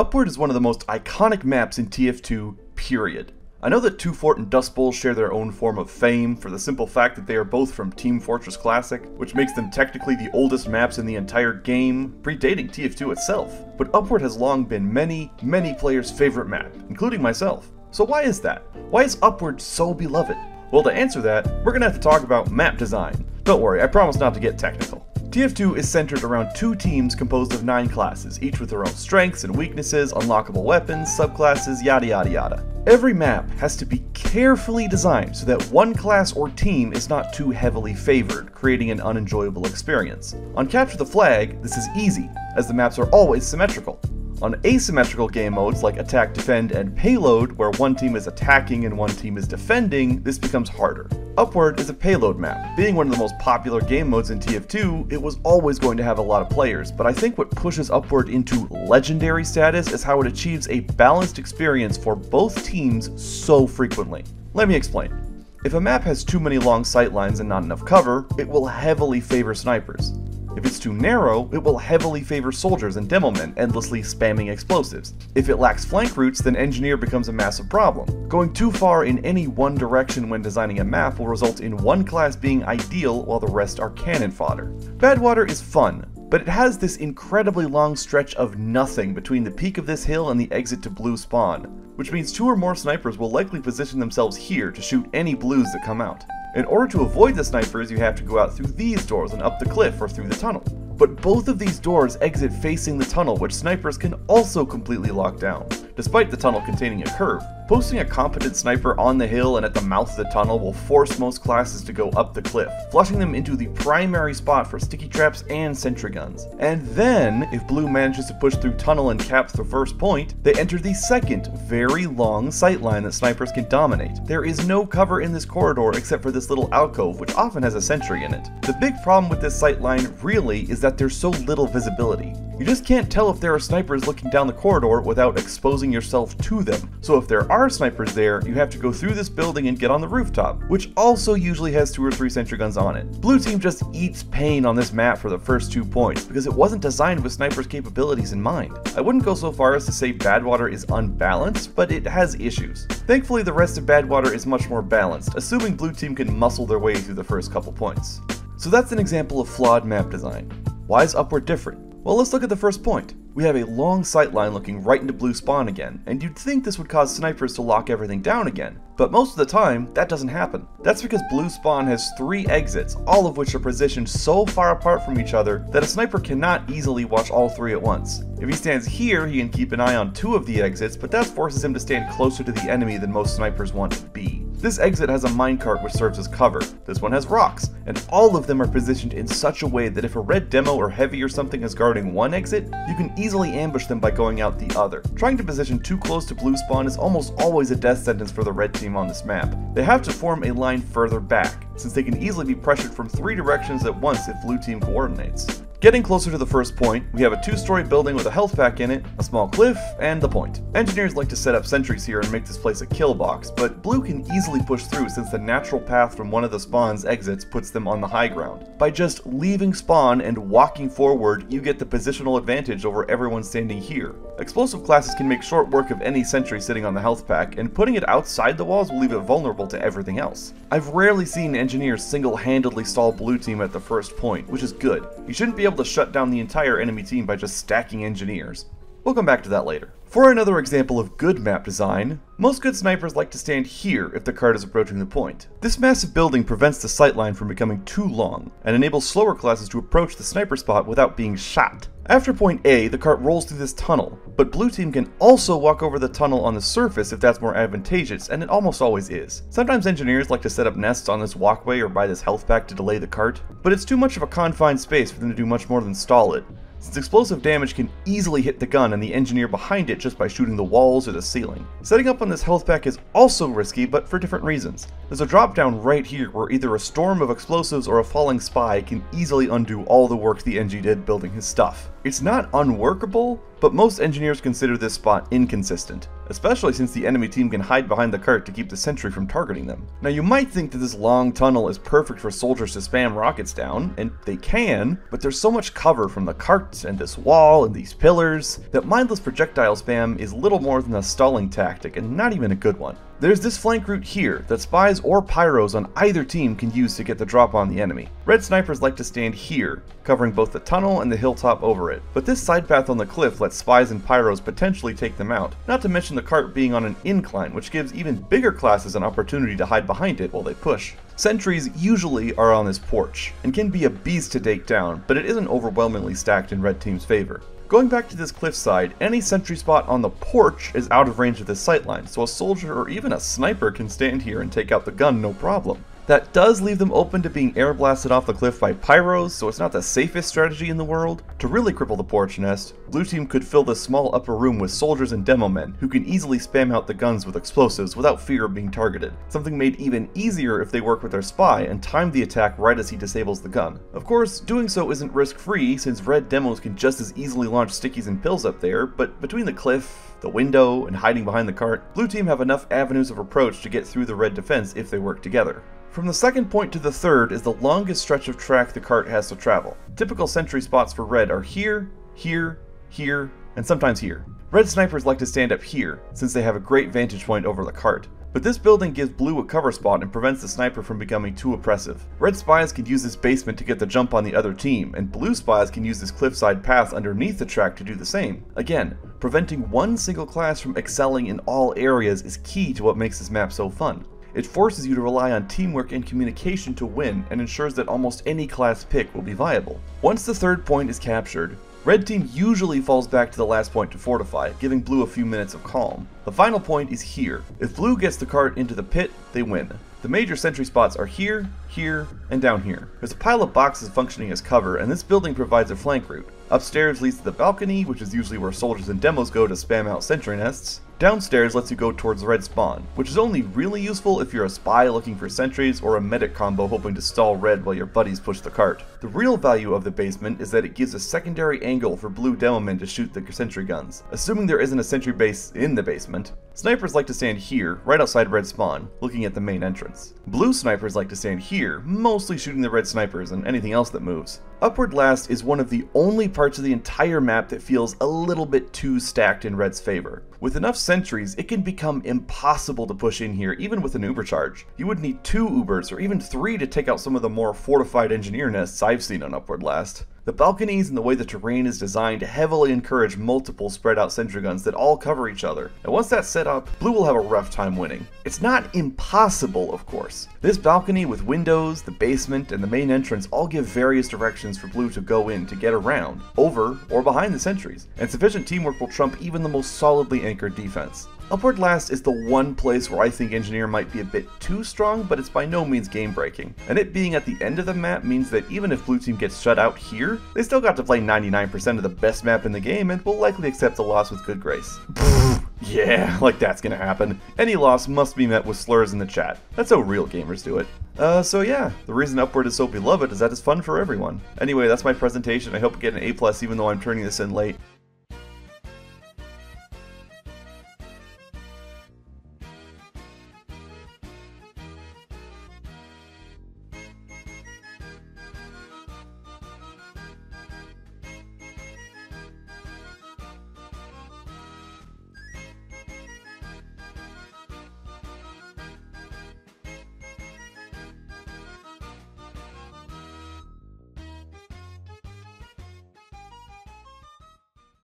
Upward is one of the most iconic maps in TF2, period. I know that Two Fort and Dust Bowl share their own form of fame for the simple fact that they are both from Team Fortress Classic, which makes them technically the oldest maps in the entire game, predating TF2 itself. But Upward has long been many players' favorite map, including myself. So why is that? Why is Upward so beloved? Well, to answer that, we're gonna have to talk about map design. Don't worry, I promise not to get technical. TF2 is centered around 2 teams composed of 9 classes, each with their own strengths and weaknesses, unlockable weapons, subclasses, yada yada yada. Every map has to be carefully designed so that one class or team is not too heavily favored, creating an unenjoyable experience. On Capture the Flag, this is easy, as the maps are always symmetrical. On asymmetrical game modes like Attack, Defend, and Payload, where one team is attacking and one team is defending, this becomes harder. Upward is a payload map. Being one of the most popular game modes in TF2, it was always going to have a lot of players, but I think what pushes Upward into legendary status is how it achieves a balanced experience for both teams so frequently. Let me explain. If a map has too many long sight lines and not enough cover, it will heavily favor snipers. If it's too narrow, it will heavily favor soldiers and demo men, endlessly spamming explosives. If it lacks flank routes, then engineer becomes a massive problem. Going too far in any one direction when designing a map will result in one class being ideal while the rest are cannon fodder. Badwater is fun, but it has this incredibly long stretch of nothing between the peak of this hill and the exit to blue spawn, which means 2 or more snipers will likely position themselves here to shoot any blues that come out. In order to avoid the snipers, you have to go out through these doors and up the cliff or through the tunnel. But both of these doors exit facing the tunnel, which snipers can also completely lock down, despite the tunnel containing a curve. Posting a competent sniper on the hill and at the mouth of the tunnel will force most classes to go up the cliff, flushing them into the primary spot for sticky traps and sentry guns. And then, if blue manages to push through tunnel and caps the first point, they enter the second, very long sightline that snipers can dominate. There is no cover in this corridor except for this little alcove, which often has a sentry in it. The big problem with this sightline really is that there's so little visibility. You just can't tell if there are snipers looking down the corridor without exposing yourself to them. So if there are snipers there, you have to go through this building and get on the rooftop, which also usually has 2 or 3 sentry guns on it. Blue team just eats pain on this map for the first 2 points, because it wasn't designed with snipers' capabilities in mind. I wouldn't go so far as to say Badwater is unbalanced, but it has issues. Thankfully, the rest of Badwater is much more balanced, assuming blue team can muscle their way through the first couple points. So that's an example of flawed map design. Why is Upward different? Well, let's look at the first point. We have a long sightline looking right into blue spawn again, and you'd think this would cause snipers to lock everything down again. But most of the time, that doesn't happen. That's because blue spawn has 3 exits, all of which are positioned so far apart from each other that a sniper cannot easily watch all 3 at once. If he stands here, he can keep an eye on 2 of the exits, but that forces him to stand closer to the enemy than most snipers want to be. This exit has a minecart which serves as cover. This one has rocks, and all of them are positioned in such a way that if a red demo or heavy or something is guarding one exit, you can easily ambush them by going out the other. Trying to position too close to blue spawn is almost always a death sentence for the red team on this map. They have to form a line further back, since they can easily be pressured from 3 directions at once if blue team coordinates. Getting closer to the first point, we have a 2-story building with a health pack in it, a small cliff, and the point. Engineers like to set up sentries here and make this place a kill box, but blue can easily push through since the natural path from one of the spawn's exits puts them on the high ground. By just leaving spawn and walking forward, you get the positional advantage over everyone standing here. Explosive classes can make short work of any sentry sitting on the health pack, and putting it outside the walls will leave it vulnerable to everything else. I've rarely seen engineers single-handedly stall blue team at the first point, which is good. You shouldn't be able to shut down the entire enemy team by just stacking engineers. We'll come back to that later. For another example of good map design, most good snipers like to stand here if the cart is approaching the point. This massive building prevents the sightline from becoming too long, and enables slower classes to approach the sniper spot without being shot. After point A, the cart rolls through this tunnel, but blue team can also walk over the tunnel on the surface if that's more advantageous, and it almost always is. Sometimes engineers like to set up nests on this walkway or buy this health pack to delay the cart, but it's too much of a confined space for them to do much more than stall it, since explosive damage can easily hit the gun and the engineer behind it just by shooting the walls or the ceiling. Setting up on this health pack is also risky, but for different reasons. There's a drop down right here where either a storm of explosives or a falling spy can easily undo all the work the Engie did building his stuff. It's not unworkable, but most engineers consider this spot inconsistent, especially since the enemy team can hide behind the cart to keep the sentry from targeting them. Now you might think that this long tunnel is perfect for soldiers to spam rockets down, and they can, but there's so much cover from the cart and this wall and these pillars that mindless projectile spam is little more than a stalling tactic and not even a good one. There's this flank route here that spies or pyros on either team can use to get the drop on the enemy. Red snipers like to stand here, covering both the tunnel and the hilltop over it, but this side path on the cliff lets spies and pyros potentially take them out, not to mention the cart being on an incline, which gives even bigger classes an opportunity to hide behind it while they push. Sentries usually are on this porch, and can be a beast to take down, but it isn't overwhelmingly stacked in red team's favor. Going back to this cliffside, any sentry spot on the porch is out of range of this sightline, so a soldier or even a sniper can stand here and take out the gun no problem. That does leave them open to being air blasted off the cliff by pyros, so it's not the safest strategy in the world. To really cripple the porch nest, blue team could fill this small upper room with soldiers and demo men who can easily spam out the guns with explosives without fear of being targeted, something made even easier if they work with their spy and time the attack right as he disables the gun. Of course, doing so isn't risk-free since red demos can just as easily launch stickies and pills up there, but between the cliff, the window, and hiding behind the cart, blue team have enough avenues of approach to get through the red defense if they work together. From the second point to the third is the longest stretch of track the cart has to travel. Typical sentry spots for red are here, here, here, and sometimes here. Red snipers like to stand up here, since they have a great vantage point over the cart. But this building gives blue a cover spot and prevents the sniper from becoming too oppressive. Red spies can use this basement to get the jump on the other team, and blue spies can use this cliffside path underneath the track to do the same. Again, preventing one single class from excelling in all areas is key to what makes this map so fun. It forces you to rely on teamwork and communication to win, and ensures that almost any class pick will be viable. Once the third point is captured, red team usually falls back to the last point to fortify, giving blue a few minutes of calm. The final point is here. If blue gets the cart into the pit, they win. The major sentry spots are here, here, and down here. There's a pile of boxes functioning as cover, and this building provides a flank route. Upstairs leads to the balcony, which is usually where soldiers and demos go to spam out sentry nests. Downstairs lets you go towards the red spawn, which is only really useful if you're a spy looking for sentries or a medic combo hoping to stall red while your buddies push the cart. The real value of the basement is that it gives a secondary angle for blue demo men to shoot the sentry guns, assuming there isn't a sentry base in the basement. Snipers like to stand here, right outside red spawn, looking at the main entrance. Blue snipers like to stand here, mostly shooting the red snipers and anything else that moves. Upward Last is one of the only parts of the entire map that feels a little bit too stacked in red's favor. With enough sentries, it can become impossible to push in here, even with an Uber charge. You would need 2 Ubers or even 3 to take out some of the more fortified engineer nests I've seen on Upward Last. The balconies and the way the terrain is designed heavily encourage multiple spread out sentry guns that all cover each other, and once that's set up, blue will have a rough time winning. It's not impossible, of course. This balcony with windows, the basement, and the main entrance all give various directions for blue to go in to get around, over, or behind the sentries, and sufficient teamwork will trump even the most solidly anchored defense. Upward Last is the one place where I think Engineer might be a bit too strong, but it's by no means game breaking. And it being at the end of the map means that even if blue team gets shut out here, they still got to play 99% of the best map in the game and will likely accept a loss with good grace. Yeah, like that's gonna happen. Any loss must be met with slurs in the chat. That's how real gamers do it. So yeah, the reason Upward is so beloved is that it's fun for everyone. Anyway, that's my presentation. I hope you get an A+ even though I'm turning this in late.